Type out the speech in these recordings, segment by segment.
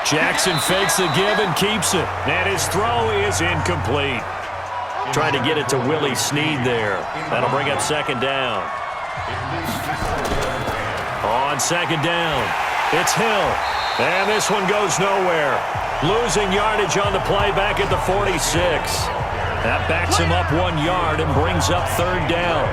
Jackson fakes the give and keeps it. And his throw is incomplete. Trying to get it to Willie Snead there. That'll bring up second down. On second down, it's Hill. And this one goes nowhere. Losing yardage on the play back at the 46. That backs him up 1 yard and brings up third down.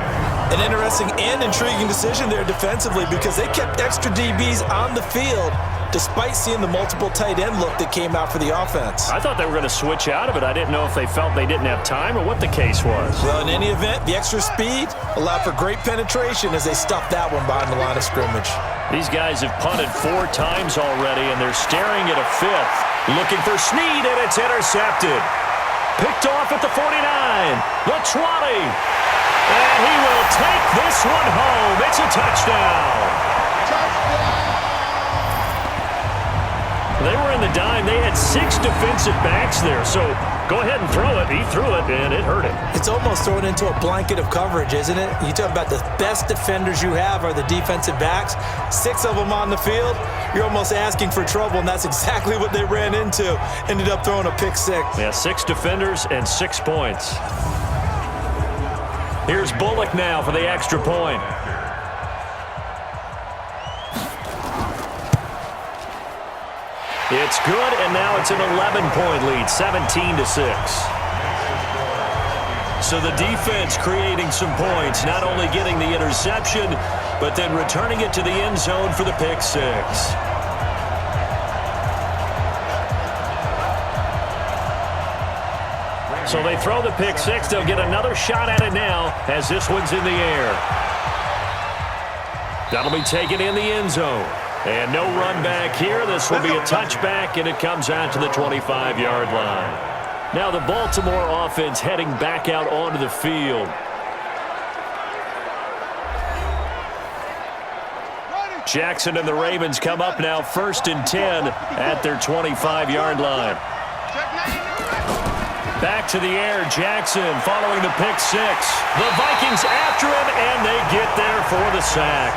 An interesting and intriguing decision there defensively because they kept extra DBs on the field despite seeing the multiple tight end look that came out for the offense. I thought they were going to switch out of it. I didn't know if they felt they didn't have time or what the case was. Well, in any event, the extra speed allowed for great penetration as they stuffed that one behind the line of scrimmage. These guys have punted 4 times already, and they're staring at a 5th. Looking for Snead, and it's intercepted. Picked off at the 49. The 20. And he will take this one home. It's a touchdown. They were in the dime. They had 6 defensive backs there. So go ahead and throw it. He threw it, and it hurt him. It's almost thrown into a blanket of coverage, isn't it? You talk about the best defenders you have are the defensive backs. 6 of them on the field. You're almost asking for trouble, and that's exactly what they ran into. Ended up throwing a pick 6. Yeah, 6 defenders and 6 points. Here's Bullock now for the extra point. It's good, and now it's an 11-point lead, 17-6. So the defense creating some points, not only getting the interception, but then returning it to the end zone for the pick 6. So they throw the pick 6. They'll get another shot at it now as this one's in the air. That'll be taken in the end zone. And no run back here. This will be a touchback, and it comes out to the 25-yard line. Now the Baltimore offense heading back out onto the field. Jackson and the Ravens come up now 1st and 10 at their 25-yard line. Back to the air, Jackson following the pick 6. The Vikings after him, and they get there for the sack.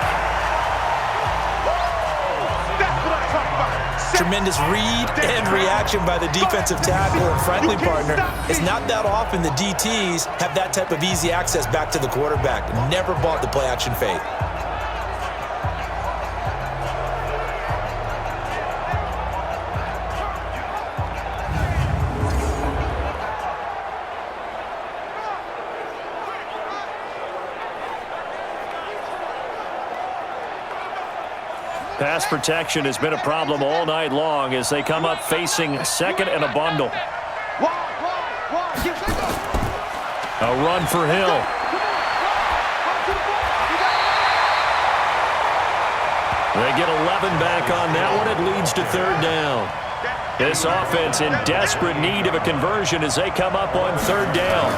Tremendous read and reaction by the defensive tackle and friendly partner. It's not that often the DTs have that type of easy access back to the quarterback. Never bought the play-action fake. Pass protection has been a problem all night long as they come up facing 2nd and a bundle. A run for Hill. They get 11 back on that one. It leads to 3rd down. This offense in desperate need of a conversion as they come up on 3rd down.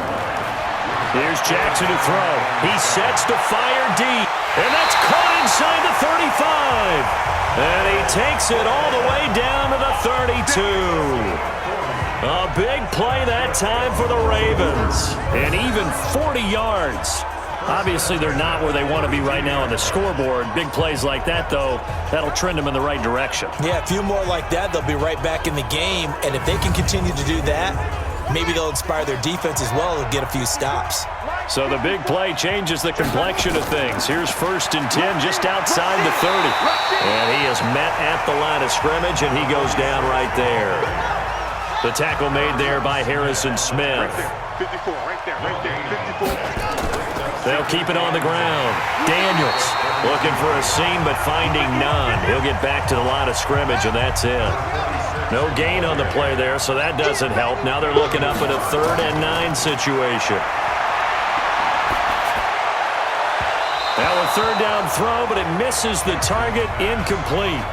Here's Jackson to throw. He sets to fire deep. And that's caught inside the 35. And he takes it all the way down to the 32. A big play that time for the Ravens. And even 40 yards. Obviously, they're not where they want to be right now on the scoreboard. Big plays like that, though, that'll trend them in the right direction. Yeah, a few more like that, they'll be right back in the game. And if they can continue to do that, maybe they'll inspire their defense as well and get a few stops. So the big play changes the complexion of things. Here's 1st and 10 just outside the 30. And he is met at the line of scrimmage, and he goes down right there. The tackle made there by Harrison Smith. 54, right there, 54. They'll keep it on the ground. Daniels looking for a seam but finding none. He'll get back to the line of scrimmage, and that's it. No gain on the play there, so that doesn't help. Now they're looking up at a 3rd and 9 situation. Now a 3rd down throw, but it misses the target, incomplete.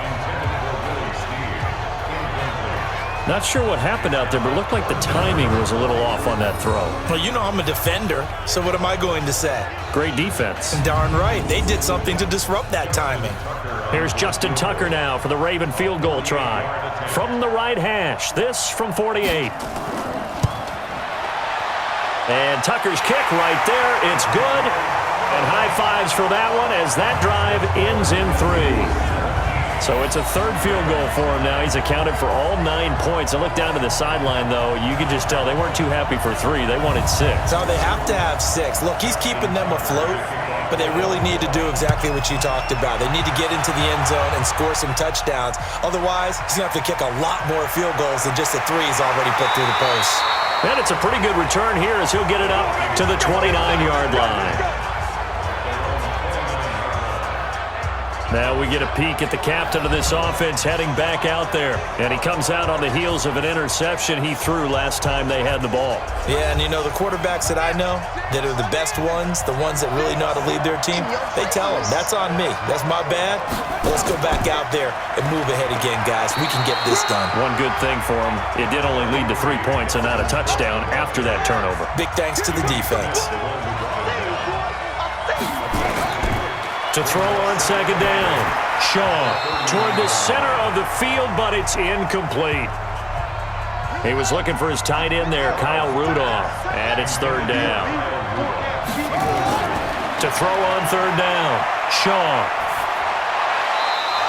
Not sure what happened out there, but it looked like the timing was a little off on that throw. Well, you know I'm a defender, so what am I going to say? Great defense. Darn right. They did something to disrupt that timing. Here's Justin Tucker now for the Raven field goal try. From the right hash, this from 48. And Tucker's kick right there, it's good. And high fives for that one as that drive ends in 3. So it's a third field goal for him now. He's accounted for all 9 points. I look down to the sideline, though. You can just tell they weren't too happy for 3. They wanted 6. No, they have to have 6. Look, he's keeping them afloat, but they really need to do exactly what you talked about. They need to get into the end zone and score some touchdowns. Otherwise, he's going to have to kick a lot more field goals than just the 3 he's already put through the post. And it's a pretty good return here as he'll get it up to the 29-yard line. Now we get a peek at the captain of this offense heading back out there. And he comes out on the heels of an interception he threw last time they had the ball. Yeah, and you know, the quarterbacks that I know that are the best ones, the ones that really know how to lead their team, they tell them, that's on me. That's my bad. Let's go back out there and move ahead again, guys. We can get this done. One good thing for him, it did only lead to 3 points and not a touchdown after that turnover. Big thanks to the defense. To throw on second down. Shaw toward the center of the field, but it's incomplete. He was looking for his tight end there, Kyle Rudolph, and it's third down. To throw on third down. Shaw.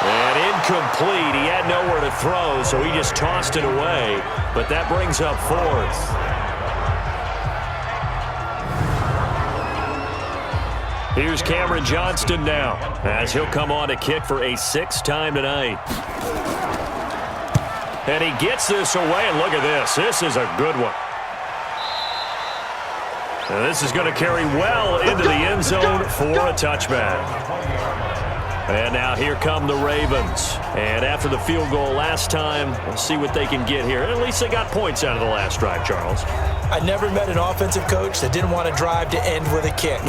And incomplete. He had nowhere to throw, so he just tossed it away. But that brings up fourth. Here's Cameron Johnston now, as he'll come on to kick for a 6th time tonight. And he gets this away, and look at this. This is a good one. And this is going to carry well into the end zone for a touchback. And now here come the Ravens. And after the field goal last time, we'll see what they can get here. At least they got points out of the last drive, Charles. I never met an offensive coach that didn't want to drive to end with a kick.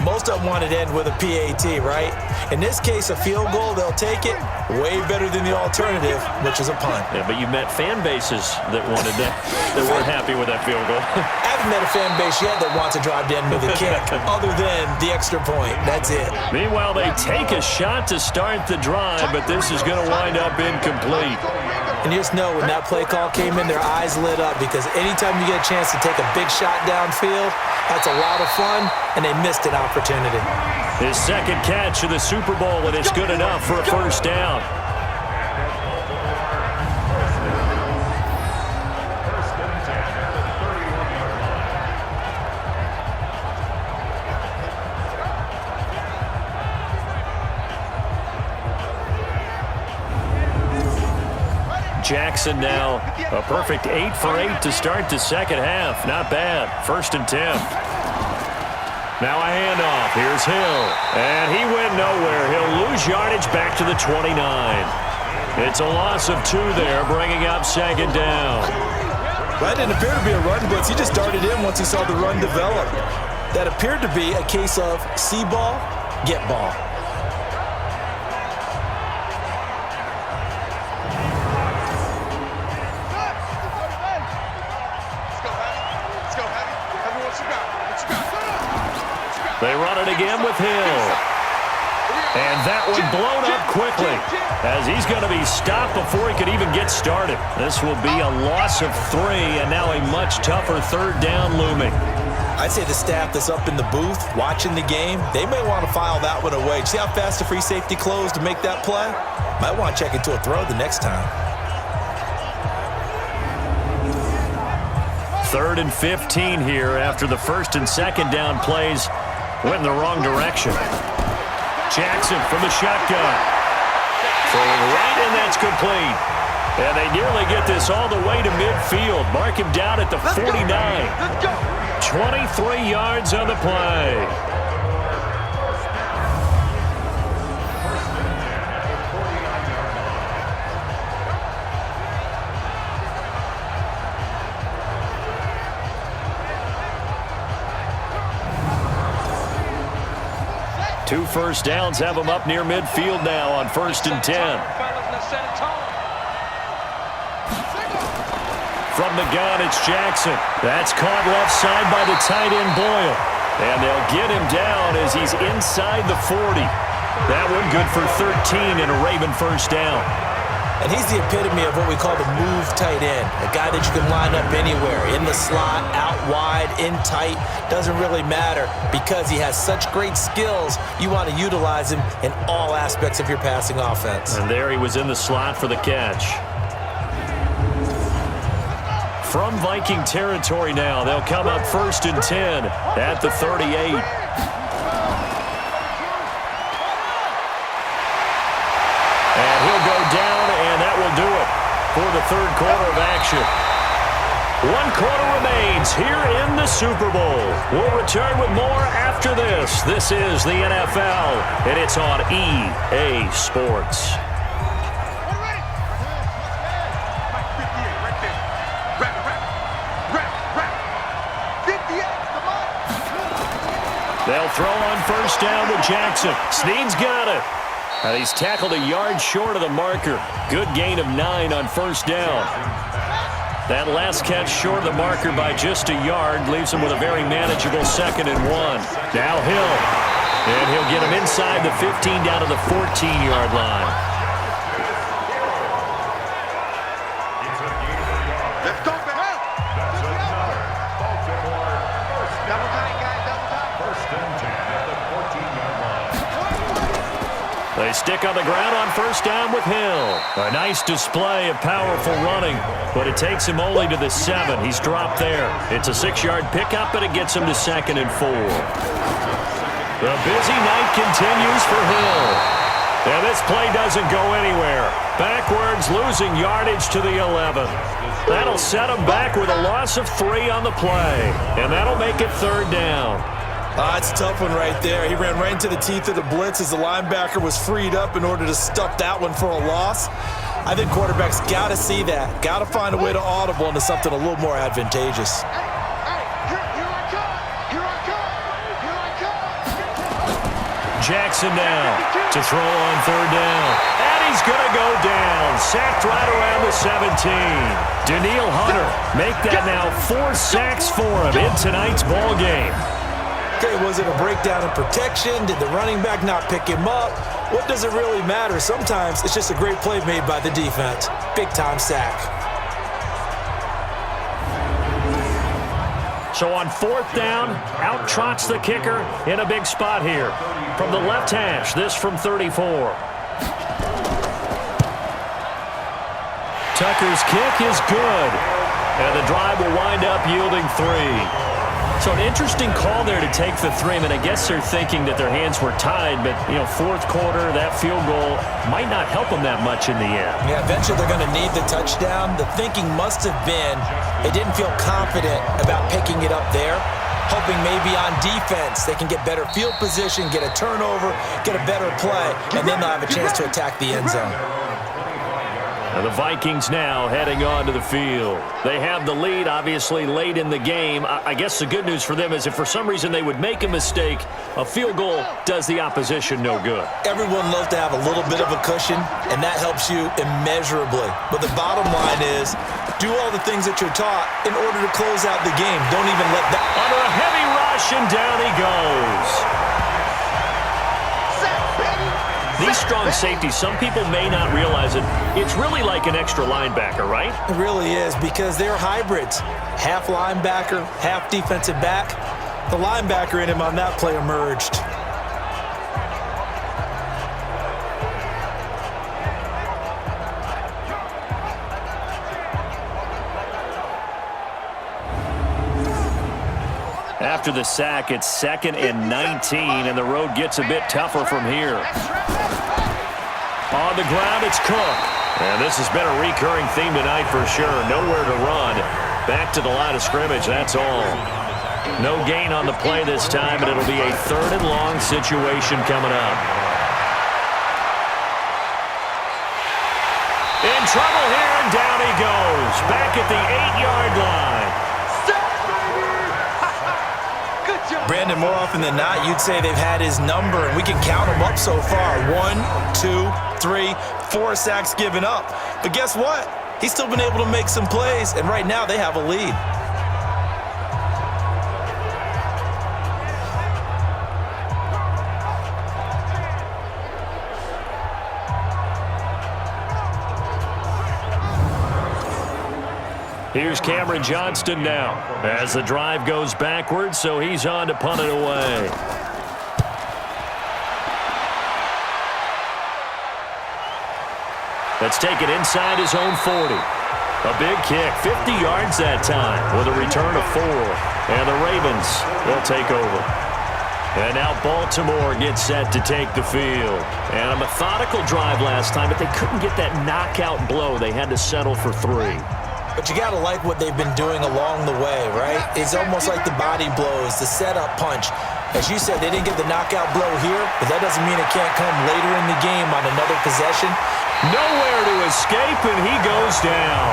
Most of them wanted to end with a PAT, right? In this case, a field goal, they'll take it. Way better than the alternative, which is a punt. Yeah, but you've met fan bases that wanted that, that weren't happy with that field goal. I haven't met a fan base yet that wants to drive to end with a kick, other than the extra point. That's it. Meanwhile, they take a shot to start the drive, but this is going to wind up incomplete. And you just know when that play call came in, their eyes lit up, because anytime you get a chance to take a big shot downfield, that's a lot of fun, and they missed an opportunity. His second catch of the Super Bowl, and it's good enough for a first down. Jackson now a perfect 8 for 8 to start the second half. Not bad. 1st and 10. Now a handoff. Here's Hill. And he went nowhere. He'll lose yardage back to the 29. It's a loss of 2 there, bringing up second down. That didn't appear to be a run blitz. He just darted in once he saw the run develop. That appeared to be a case of see ball, get ball. They run it again with Hill. And that one blown up quickly as he's going to be stopped before he could even get started. This will be a loss of 3 and now a much tougher third down looming. I'd say the staff that's up in the booth watching the game, they may want to file that one away. See how fast the free safety closed to make that play? Might want to check into a throw the next time. 3rd and 15 here after the 1st and 2nd down plays went in the wrong direction. Jackson from the shotgun. Throwing right, and that's complete. And they nearly get this all the way to midfield. Mark him down at the 49. 23 yards on the play. Two first downs have them up near midfield now on 1st and 10. From the gun, it's Jackson. That's caught left side by the tight end Boyle. And they'll get him down as he's inside the 40. That one good for 13 and a Raven first down. And he's the epitome of what we call the move tight end, a guy that you can line up anywhere, in the slot, out wide, in tight, doesn't really matter because he has such great skills. You want to utilize him in all aspects of your passing offense. And there he was in the slot for the catch. From Viking territory now, they'll come up 1st and 10 at the 38. And he'll go down, and that will do it for the third quarter of action. 1 quarter remains here in the Super Bowl. We'll return with more after this. This is the NFL, and it's on EA Sports. They'll throw on 1st down with Jackson. Snead's got it. And he's tackled a yard short of the marker. Good gain of 9 on 1st down. That last catch short of the marker by just a yard leaves him with a very manageable 2nd and 1. Now Hill. And he'll get him inside the 15 down to the 14-yard line. Let's go, man. Double time, guys, double time. 1st and 10 at the 14-yard line. They stick on the ground on 1st down with Hill. A nice display of powerful running, but it takes him only to the 7. He's dropped there. It's a 6-yard pickup, but it gets him to 2nd and 4. The busy night continues for Hill. And this play doesn't go anywhere. Backwards, losing yardage to the 11. That'll set him back with a loss of 3 on the play. And that'll make it 3rd down. It's a tough one right there. He ran right into the teeth of the blitz as the linebacker was freed up in order to stuff that one for a loss. I think quarterbacks got to see that. Got to find a way to audible into something a little more advantageous. Jackson now to throw on 3rd down. And he's going to go down. Sacked right around the 17. Daniil Hunter make that now 4 sacks for him in tonight's ball game. Okay, was it a breakdown in protection? Did the running back not pick him up? What does it really matter? Sometimes it's just a great play made by the defense. Big-time sack. So on 4th down, out trots the kicker in a big spot here. From the left hash, this from 34. Tucker's kick is good. And the drive will wind up yielding 3. So an interesting call there to take the 3. I mean, I guess they're thinking that their hands were tied, but, 4th quarter, that field goal might not help them that much in the end. Yeah, eventually they're going to need the touchdown. The thinking must have been they didn't feel confident about picking it up there, hoping maybe on defense they can get better field position, get a turnover, get a better play, and then they'll have a chance to attack the end zone. And the Vikings now heading onto the field. They have the lead, obviously, late in the game. I guess the good news for them is if for some reason they would make a mistake, a field goal does the opposition no good. Everyone loves to have a little bit of a cushion, and that helps you immeasurably. But the bottom line is, do all the things that you're taught in order to close out the game. Don't even let that... Under a heavy rush, and down he goes. These strong safeties, some people may not realize it. It's really like an extra linebacker, right? It really is, because they're hybrids. Half linebacker, half defensive back. The linebacker in him on that play emerged. After the sack, it's 2nd and 19, and the road gets a bit tougher from here. On the ground, it's Cook. And this has been a recurring theme tonight for sure. Nowhere to run. Back to the line of scrimmage, that's all. No gain on the play this time, and it'll be a 3rd and long situation coming up. In trouble here, and down he goes. Back at the 8-yard line. Brandon, more often than not, you'd say they've had his number, and we can count them up so far. 1, 2, 3, 4 sacks given up. But guess what? He's still been able to make some plays, and right now they have a lead. Here's Cameron Johnston now as the drive goes backwards, so he's on to punt it away. Let's take it inside his own 40. A big kick, 50 yards that time with a return of 4. And the Ravens will take over. And now Baltimore gets set to take the field. And a methodical drive last time, but they couldn't get that knockout blow. They had to settle for 3. But you got to like what they've been doing along the way, right? It's almost like the body blows, the setup punch. As you said, they didn't get the knockout blow here, but that doesn't mean it can't come later in the game on another possession. Nowhere to escape, and he goes down.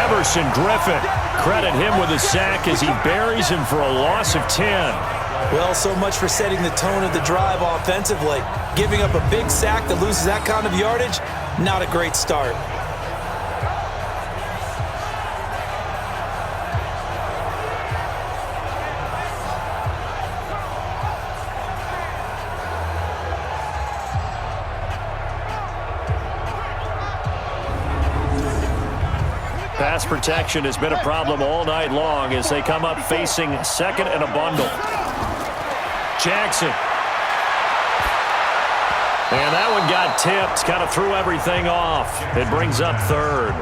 Everson Griffin, credit him with a sack as he buries him for a loss of 10. Well, so much for setting the tone of the drive offensively. Giving up a big sack that loses that kind of yardage, not a great start. Pass protection has been a problem all night long as they come up facing second and a bundle. Jackson. And that one got tipped, kind of threw everything off. It brings up third.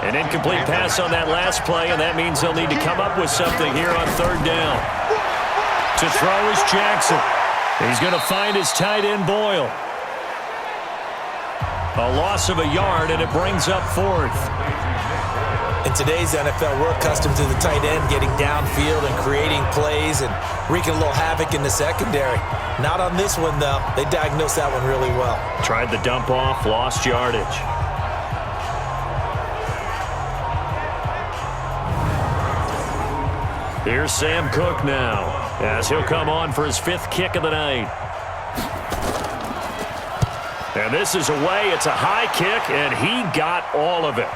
An incomplete pass on that last play, and that means they'll need to come up with something here on third down. To throw is Jackson. He's going to find his tight end Boyle. A loss of a yard, and it brings up fourth. In today's NFL, we're accustomed to the tight end getting downfield and creating plays and wreaking a little havoc in the secondary. Not on this one, though. They diagnosed that one really well. Tried the dump off, lost yardage. Here's Sam Cook now, as he'll come on for his 5th kick of the night. And this is away. It's a high kick, and he got all of it.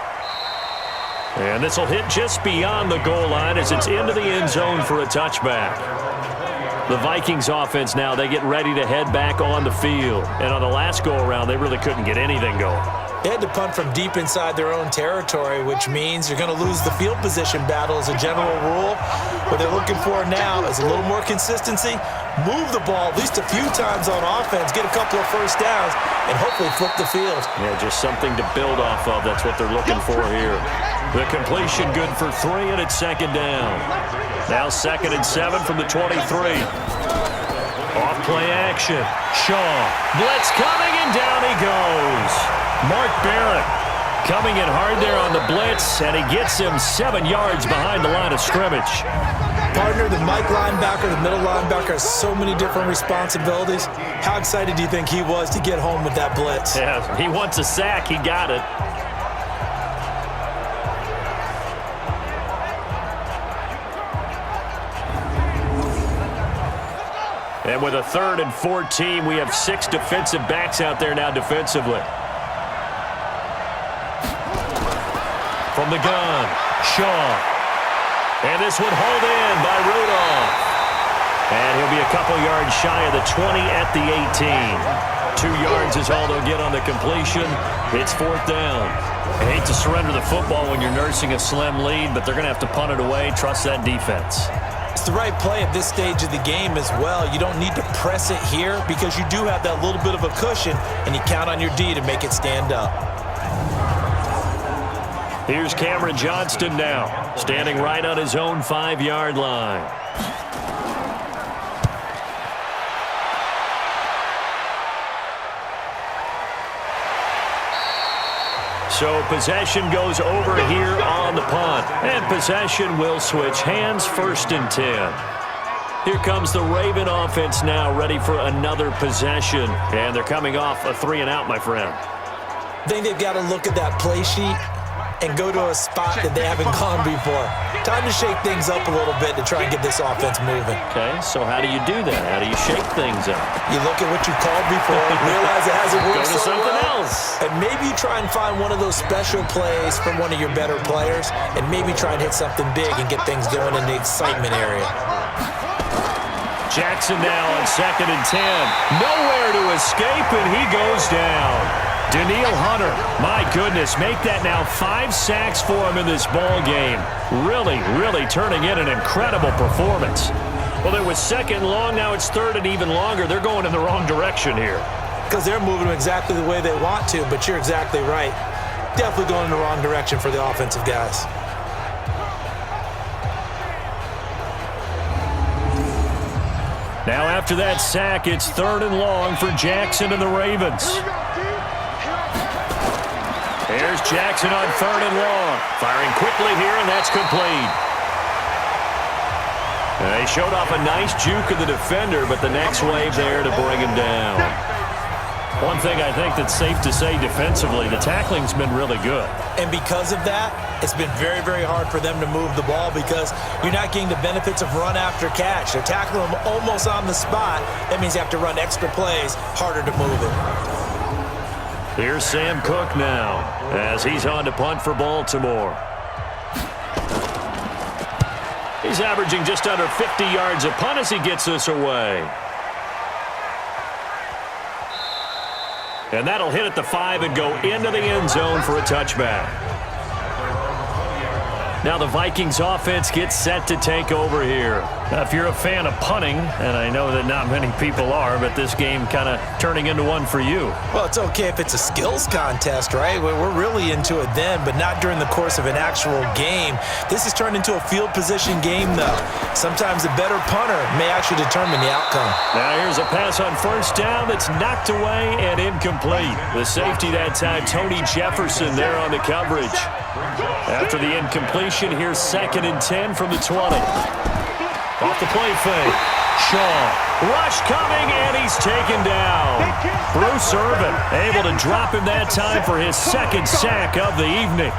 And this will hit just beyond the goal line as it's into the end zone for a touchback. The Vikings offense now, they get ready to head back on the field. And on the last go-around, they really couldn't get anything going. They had to punt from deep inside their own territory, which means you're going to lose the field position battle as a general rule. What they're looking for now is a little more consistency, move the ball at least a few times on offense, get a couple of first downs, and hopefully flip the field. Yeah, just something to build off of. That's what they're looking for here. The completion good for 3, and it's second down. Now 2nd and 7 from the 23. Off play action. Shaw. Blitz coming, and down he goes. Mark Barrett coming in hard there on the blitz, and he gets him 7 yards behind the line of scrimmage. Partner, the Mike linebacker, the middle linebacker has so many different responsibilities. How excited do you think he was to get home with that blitz? Yeah, he wants a sack. He got it. And with a 3rd and 14, we have 6 defensive backs out there now defensively. From the gun, Shaw. And this one hauled in by Rudolph. And he'll be a couple yards shy of the 20 at the 18. 2 yards is all they'll get on the completion. It's 4th down. I hate to surrender the football when you're nursing a slim lead, but they're going to have to punt it away. Trust that defense. It's the right play at this stage of the game as well. You don't need to press it here because you do have that little bit of a cushion, and you count on your D to make it stand up. Here's Cameron Johnston now, standing right on his own 5-yard line. So possession goes over here on the punt. And possession will switch hands, 1st and 10. Here comes the Raven offense now, ready for another possession. And they're coming off a 3-and-out, my friend. I think they've got to look at that play sheet and go to a spot that they haven't gone before. Time to shake things up a little bit to try and get this offense moving. Okay, so how do you do that? How do you shake things up? You look at what you called before, realize it hasn't worked Go to so something well, else. and maybe you try and find one of those special plays from one of your better players, and maybe try and hit something big and get things going in the excitement area. Jackson now on 2nd and 10. Nowhere to escape, and he goes down. Daniil Hunter, my goodness, make that now 5 sacks for him in this ball game. Really, really turning in an incredible performance. Well, it was second and long. Now it's third and even longer. They're going in the wrong direction here. Because they're moving exactly the way they want to, but you're exactly right. Definitely going in the wrong direction for the offensive guys. Now after that sack, it's third and long for Jackson and the Ravens. Here's Jackson on third and long. Firing quickly here, and that's complete. They showed off a nice juke of the defender, but the next wave there to bring him down. One thing I think that's safe to say defensively, the tackling's been really good. And because of that, it's been very, very hard for them to move the ball because you're not getting the benefits of run after catch. They're tackling them almost on the spot. That means you have to run extra plays, harder to move it. Here's Sam Cook now as he's on to punt for Baltimore. He's averaging just under 50 yards a punt as he gets this away. And that'll hit at the 5 and go into the end zone for a touchback. Now the Vikings offense gets set to take over here. Now, if you're a fan of punting, and I know that not many people are, but this game kind of turning into one for you. Well, it's okay if it's a skills contest, right? We're really into it then, but not during the course of an actual game. This has turned into a field position game, though. Sometimes a better punter may actually determine the outcome. Now here's a pass on first down that's knocked away and incomplete. The safety that time, Tony Jefferson there on the coverage. After the incompletion, here's 2nd and 10 from the 20. Off the play fake. Shaw. Rush coming, and he's taken down. Bruce Irvin able to drop him that time for his 2nd sack of the evening.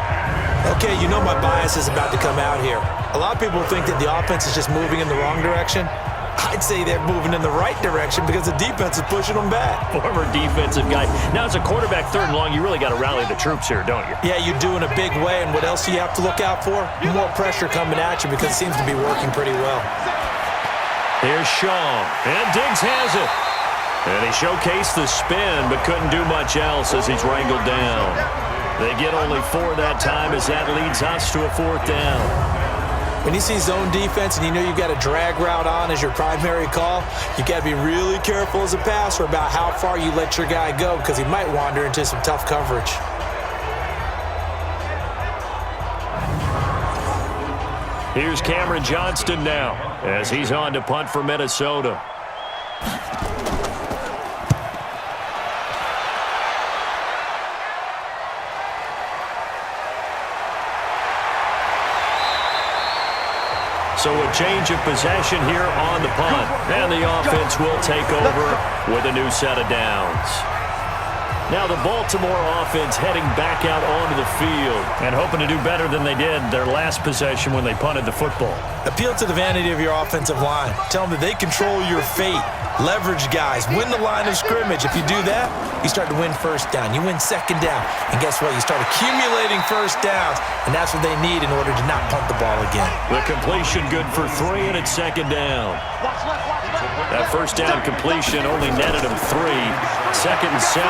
Okay, you know my bias is about to come out here. A lot of people think that the offense is just moving in the wrong direction. I'd say they're moving in the right direction because the defense is pushing them back. Former defensive guy. Now, as a quarterback, third and long, you really got to rally the troops here, don't you? Yeah, you do in a big way, and what else do you have to look out for? More pressure coming at you because it seems to be working pretty well. Here's Shaw, and Diggs has it. And he showcased the spin, but couldn't do much else as he's wrangled down. They get only 4 that time as that leads us to a 4th down. When you see zone defense and you know you've got a drag route on as your primary call, you got to be really careful as a passer about how far you let your guy go because he might wander into some tough coverage. Here's Cameron Johnston now as he's on to punt for Minnesota. So a change of possession here on the punt. And the offense will take over with a new set of downs. Now the Baltimore offense heading back out onto the field and hoping to do better than they did their last possession when they punted the football. Appeal to the vanity of your offensive line. Tell them that they control your fate. Leverage guys. Win the line of scrimmage. If you do that, you start to win first down. You win second down. And guess what? You start accumulating first downs. And that's what they need in order to not punt the ball again. The completion good for 3, and it's 2nd down. That first down completion only netted him 3. 2nd and 7.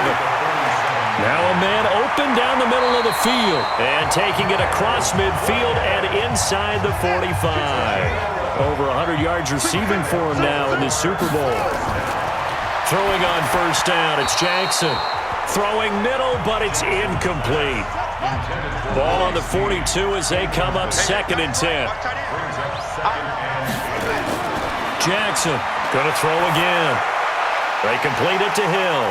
Now a man open down the middle of the field. And taking it across midfield and inside the 45. Over 100 yards receiving for him now in this Super Bowl. Throwing on first down, it's Jackson. Throwing middle, but it's incomplete. Ball on the 42 as they come up 2nd and 10. Jackson going to throw again. They complete it to Hill.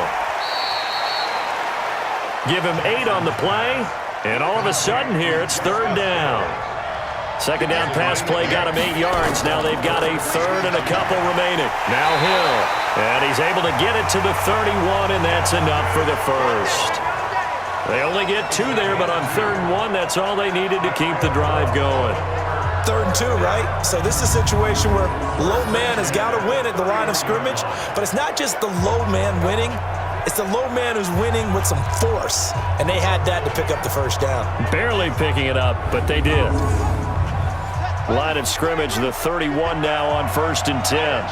Give him 8 on the play, and all of a sudden here it's 3rd down. 2nd down pass play got him 8 yards. Now they've got a 3rd and a couple remaining. Now Hill, and he's able to get it to the 31, and that's enough for the first. They only get 2 there, but on 3rd and 1, that's all they needed to keep the drive going. 3rd and 2, right? So this is a situation where low man has got to win at the line of scrimmage, but it's not just the low man winning. It's the low man who's winning with some force, and they had that to pick up the first down. Barely picking it up, but they did. Line of scrimmage, the 31 now on 1st and 10.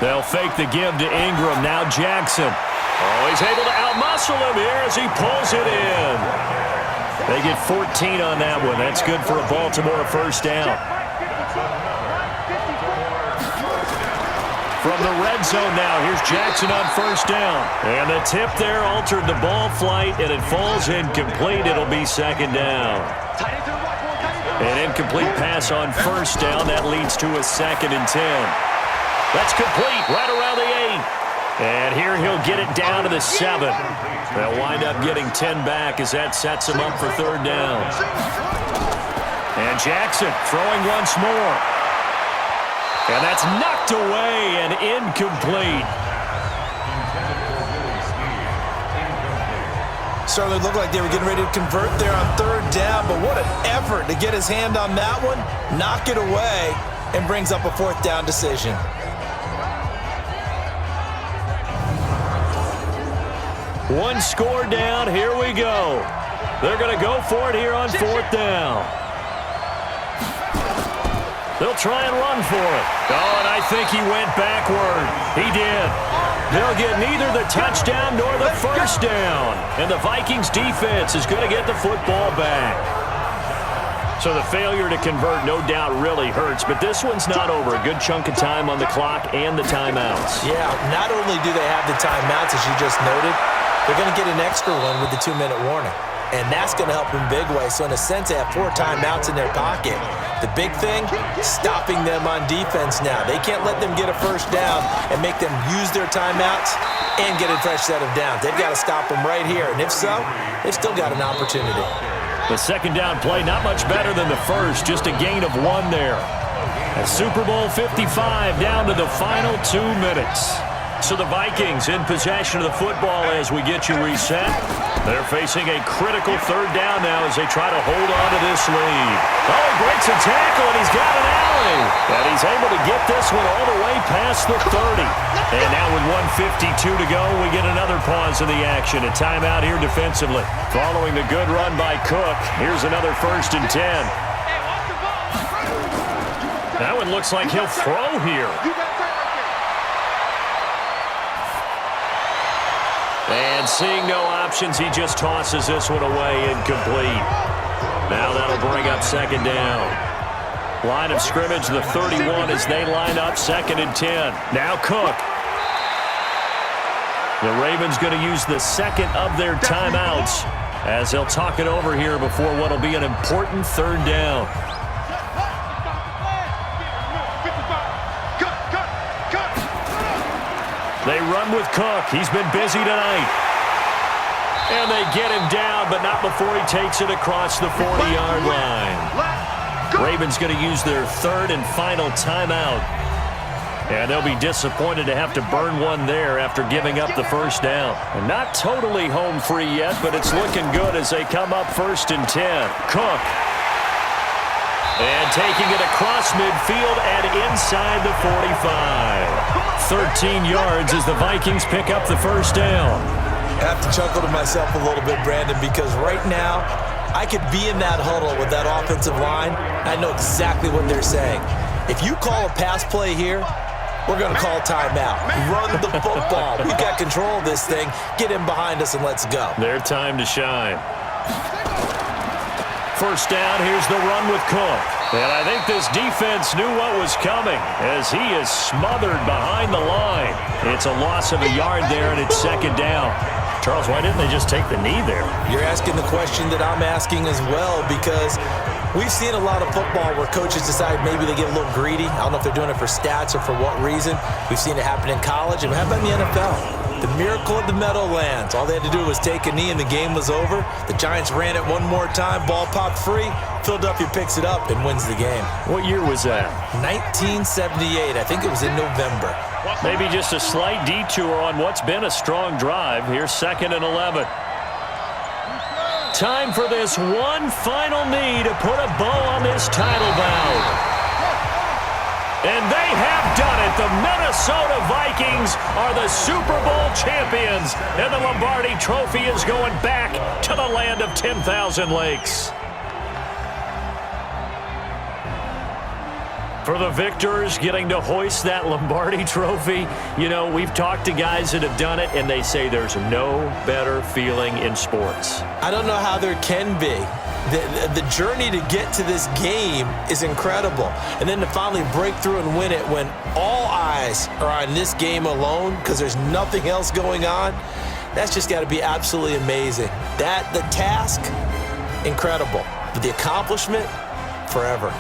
They'll fake the give to Ingram. Now Jackson. Oh, he's able to outmuscle him here as he pulls it in. They get 14 on that one. That's good for a Baltimore first down. From the red zone now, here's Jackson on first down. And the tip there altered the ball flight, and it falls incomplete. It'll be second down. An incomplete pass on first down. That leads to a 2nd and 10. That's complete right around the 8. And here he'll get it down to the 7. They'll wind up getting 10 back as that sets him up for third down. And Jackson throwing once more. And that's knocked away and incomplete. Certainly looked like they were getting ready to convert there on third down, but what an effort to get his hand on that one, knock it away, and brings up a 4th down decision. One score down, here we go. They're going to go for it here on 4th down. They'll try and run for it. Oh, and I think he went backward. He did. They'll get neither the touchdown nor the first down. And the Vikings defense is going to get the football back. So the failure to convert no doubt really hurts, but this one's not over. A good chunk of time on the clock and the timeouts. Yeah, not only do they have the timeouts, as you just noted, they're going to get an extra one with the 2-minute warning. And that's going to help in big way. So in a sense, they have 4 timeouts in their pocket. The big thing, stopping them on defense now. They can't let them get a first down and make them use their timeouts and get a fresh set of downs. They've got to stop them right here. And if so, they've still got an opportunity. The second down play, not much better than the first. Just a gain of 1 there. A Super Bowl 55 down to the final 2 minutes. So the Vikings in possession of the football as we get you reset. They're facing a critical third down now as they try to hold on to this lead. Oh, he breaks a tackle, and he's got an alley. And he's able to get this one all the way past the 30. And now with 1:52 to go, we get another pause in the action. A timeout here defensively. Following the good run by Cook, here's another 1st and 10. That one looks like he'll throw here. And seeing no options, he just tosses this one away incomplete. Now that'll bring up second down. Line of scrimmage, the 31 as they line up 2nd and 10. Now Cook. The Ravens going to use the 2nd of their timeouts as they'll talk it over here before what will be an important third down. They run with Cook. He's been busy tonight. And they get him down, but not before he takes it across the 40-yard line. Ravens going to use their 3rd and final timeout. And they'll be disappointed to have to burn one there after giving up the first down. And not totally home free yet, but it's looking good as they come up 1st and 10. Cook. And taking it across midfield and inside the 45. 13 yards as the Vikings pick up the first down. I have to chuckle to myself a little bit, Brandon, because right now I could be in that huddle with that offensive line. I know exactly what they're saying. If you call a pass play here, we're going to call timeout. Run the football. We've got control of this thing. Get in behind us and let's go. Their time to shine. First down, here's the run with Cook. And I think this defense knew what was coming as he is smothered behind the line. It's a loss of a yard there, and it's second down. Charles, why didn't they just take the knee there? You're asking the question that I'm asking as well, because we've seen a lot of football where coaches decide maybe they get a little greedy. I don't know if they're doing it for stats or for what reason. We've seen it happen in college, and how about in the NFL? The miracle of the Meadowlands. All they had to do was take a knee and the game was over. The Giants ran it one more time, ball popped free. Philadelphia picks it up and wins the game. What year was that? 1978. I think it was in November. Maybe just a slight detour on what's been a strong drive. Here's 2nd and 11. Time for this one final knee to put a bow on this title bout. And they have done it. The Minnesota Vikings are the Super Bowl champions. And the Lombardi Trophy is going back to the land of 10,000 lakes. For the victors, getting to hoist that Lombardi trophy, you know, we've talked to guys that have done it, and they say there's no better feeling in sports. I don't know how there can be. The journey to get to this game is incredible. And then to finally break through and win it when all eyes are on this game alone because there's nothing else going on, that's just got to be absolutely amazing. The task, incredible. But the accomplishment, forever.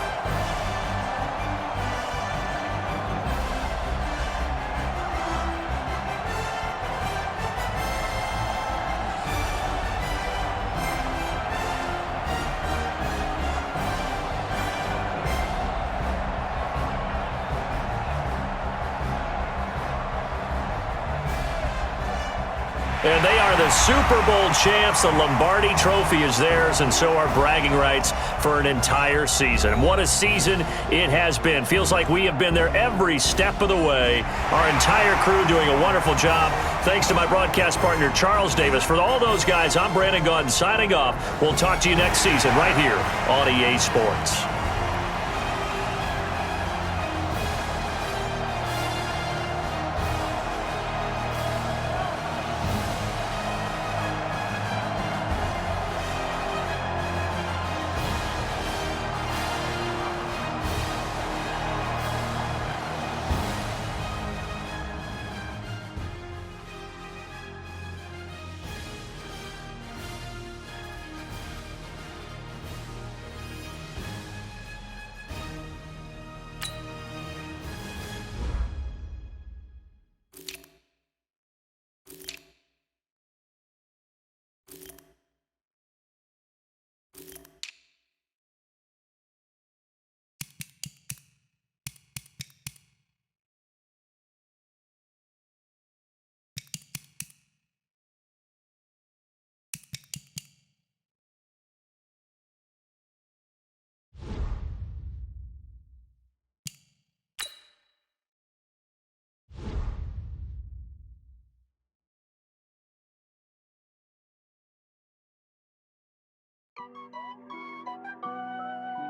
And they are the Super Bowl champs. The Lombardi trophy is theirs, and so are bragging rights for an entire season. And what a season it has been. Feels like we have been there every step of the way. Our entire crew doing a wonderful job. Thanks to my broadcast partner, Charles Davis. For all those guys, I'm Brandon Gaudin signing off. We'll talk to you next season right here on EA Sports.